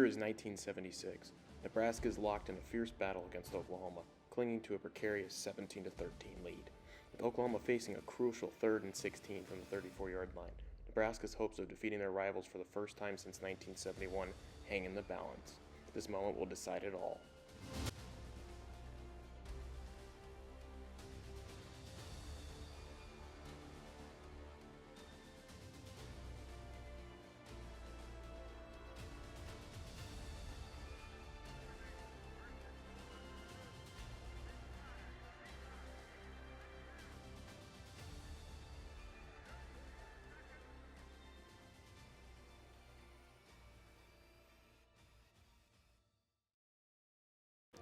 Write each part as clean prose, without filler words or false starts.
is 1976. Nebraska is locked in a fierce battle against Oklahoma, clinging to a precarious 17-13 lead. With Oklahoma facing a crucial 3rd and 16 from the 34-yard line, Nebraska's hopes of defeating their rivals for the first time since 1971 hang in the balance. This moment will decide it all.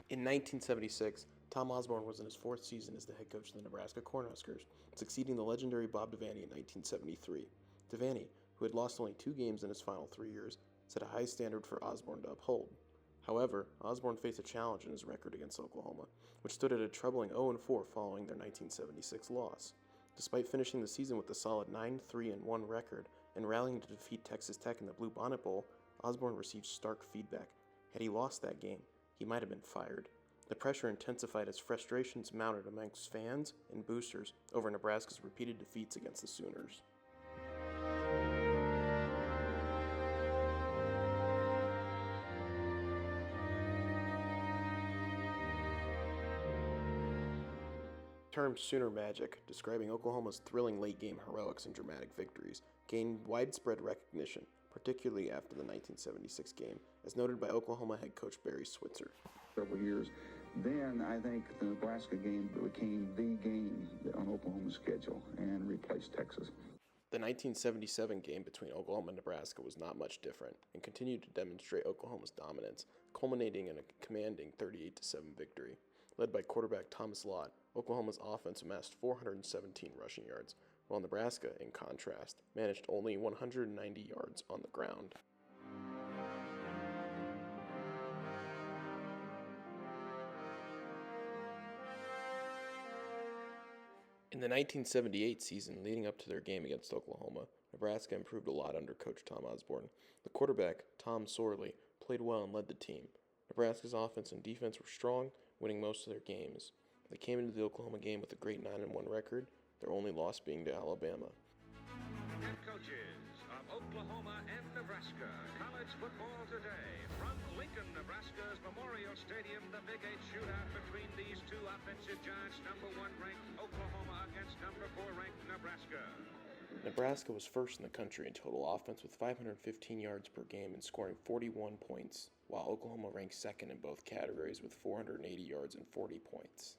In 1976, Tom Osborne was in his 4th season as the head coach of the Nebraska Cornhuskers, succeeding the legendary Bob Devaney in 1973. Devaney, who had lost only 2 games in his final 3 years, set a high standard for Osborne to uphold. However, Osborne faced a challenge in his record against Oklahoma, which stood at a troubling 0-4 following their 1976 loss. Despite finishing the season with a solid 9-3-1 record and rallying to defeat Texas Tech in the Blue Bonnet Bowl, Osborne received stark feedback. Had he lost that game, he might have been fired. The pressure intensified as frustrations mounted amongst fans and boosters over Nebraska's repeated defeats against the Sooners. The term Sooner Magic, describing Oklahoma's thrilling late-game heroics and dramatic victories, gained widespread recognition, particularly after the 1976 game, as noted by Oklahoma head coach Barry Switzer. Several years. Then I think the Nebraska game became the game on Oklahoma's schedule and replaced Texas. The 1977 game between Oklahoma and Nebraska was not much different and continued to demonstrate Oklahoma's dominance, culminating in a commanding 38-7 victory. Led by quarterback Thomas Lott, Oklahoma's offense amassed 417 rushing yards, while Nebraska, in contrast, managed only 190 yards on the ground. In the 1978 season leading up to their game against Oklahoma, Nebraska improved a lot under coach Tom Osborne. The quarterback, Tom Sorley, played well and led the team. Nebraska's offense and defense were strong, winning most of their games. They came into the Oklahoma game with a great 9-1 record, their only loss being to Alabama. Head coaches of Oklahoma and Nebraska. College football today. From Lincoln, Nebraska's Memorial Stadium, the Big 8 shootout between these two offensive giants, number 1 ranked Oklahoma against number 4 ranked Nebraska. Nebraska was first in the country in total offense with 515 yards per game and scoring 41 points, while Oklahoma ranked second in both categories with 480 yards and 40 points.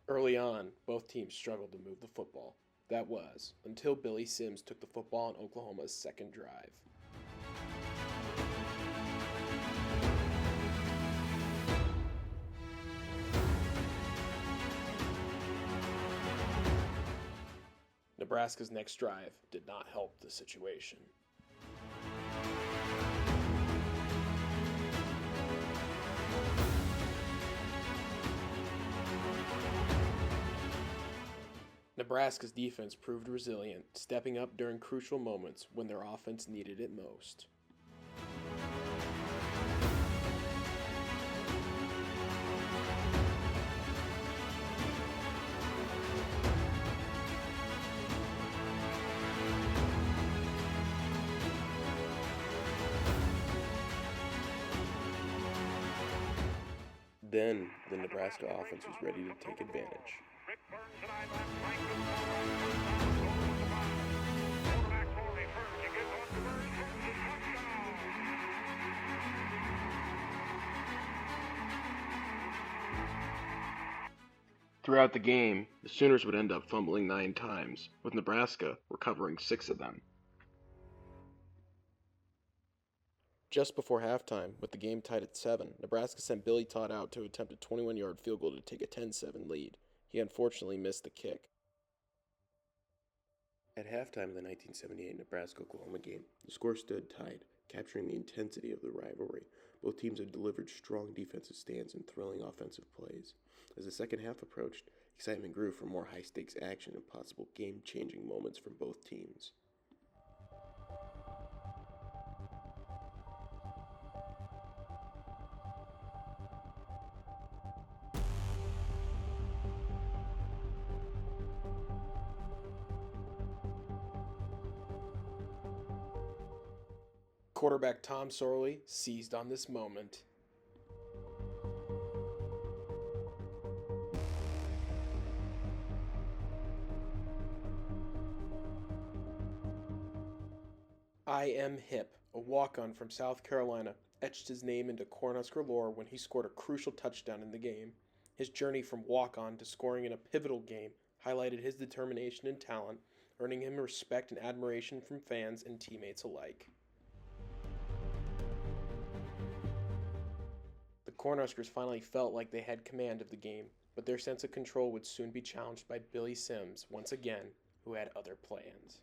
Early on, both teams struggled to move the football. That was, until Billy Sims took the football on Oklahoma's second drive. Nebraska's next drive did not help the situation. Nebraska's defense proved resilient, stepping up during crucial moments when their offense needed it most. Then, the Nebraska offense was ready to take advantage. Throughout the game, the Sooners would end up fumbling 9 times, with Nebraska recovering 6 of them. Just before halftime, with the game tied at 7, Nebraska sent Billy Todd out to attempt a 21-yard field goal to take a 10-7 lead. He unfortunately missed the kick. At halftime of the 1978 Nebraska-Oklahoma game, the score stood tied, capturing the intensity of the rivalry. Both teams had delivered strong defensive stands and thrilling offensive plays. As the second half approached, excitement grew for more high-stakes action and possible game-changing moments from both teams. Quarterback Tom Sorley seized on this moment. I Am Hip, a walk-on from South Carolina, etched his name into Cornhusker lore when he scored a crucial touchdown in the game. His journey from walk-on to scoring in a pivotal game highlighted his determination and talent, earning him respect and admiration from fans and teammates alike. The Cornhuskers finally felt like they had command of the game, but their sense of control would soon be challenged by Billy Sims once again, who had other plans.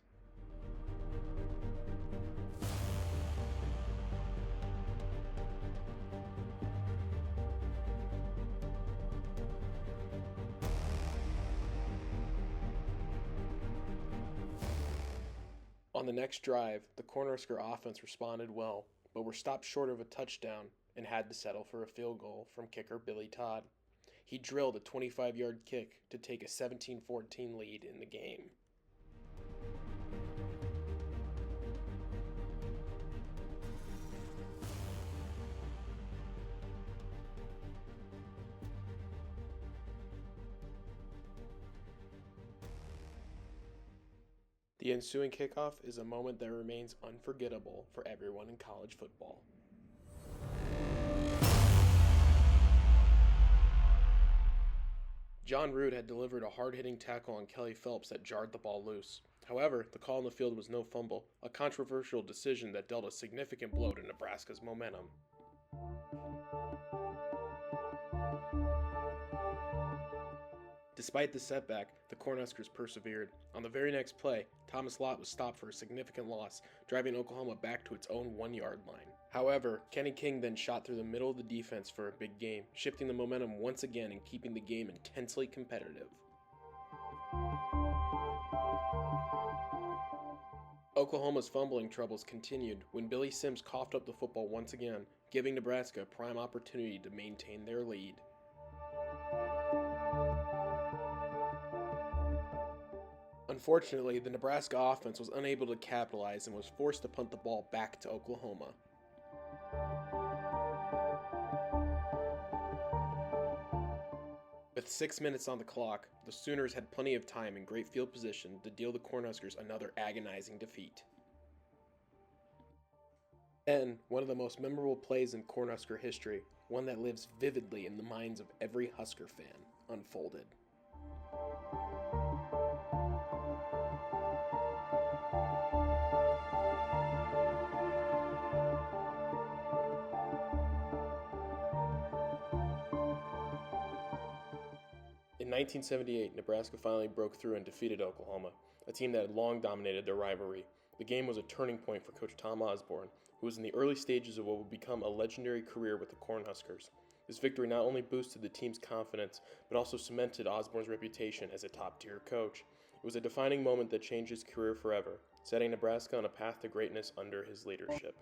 On the next drive, the Cornhusker offense responded well, but were stopped short of a touchdown and had to settle for a field goal from kicker Billy Todd. He drilled a 25-yard kick to take a 17-14 lead in the game. The ensuing kickoff is a moment that remains unforgettable for everyone in college football. John Root had delivered a hard-hitting tackle on Kelly Phelps that jarred the ball loose. However, the call on the field was no fumble, a controversial decision that dealt a significant blow to Nebraska's momentum. Despite the setback, the Cornhuskers persevered. On the very next play, Thomas Lott was stopped for a significant loss, driving Oklahoma back to its own 1-yard line. However, Kenny King then shot through the middle of the defense for a big gain, shifting the momentum once again and keeping the game intensely competitive. Oklahoma's fumbling troubles continued when Billy Sims coughed up the football once again, giving Nebraska a prime opportunity to maintain their lead. Unfortunately, the Nebraska offense was unable to capitalize and was forced to punt the ball back to Oklahoma. With 6 minutes on the clock, the Sooners had plenty of time and great field position to deal the Cornhuskers another agonizing defeat. Then, one of the most memorable plays in Cornhusker history, one that lives vividly in the minds of every Husker fan, unfolded. In 1978, Nebraska finally broke through and defeated Oklahoma, a team that had long dominated their rivalry. The game was a turning point for Coach Tom Osborne, who was in the early stages of what would become a legendary career with the Cornhuskers. This victory not only boosted the team's confidence, but also cemented Osborne's reputation as a top-tier coach. It was a defining moment that changed his career forever, setting Nebraska on a path to greatness under his leadership.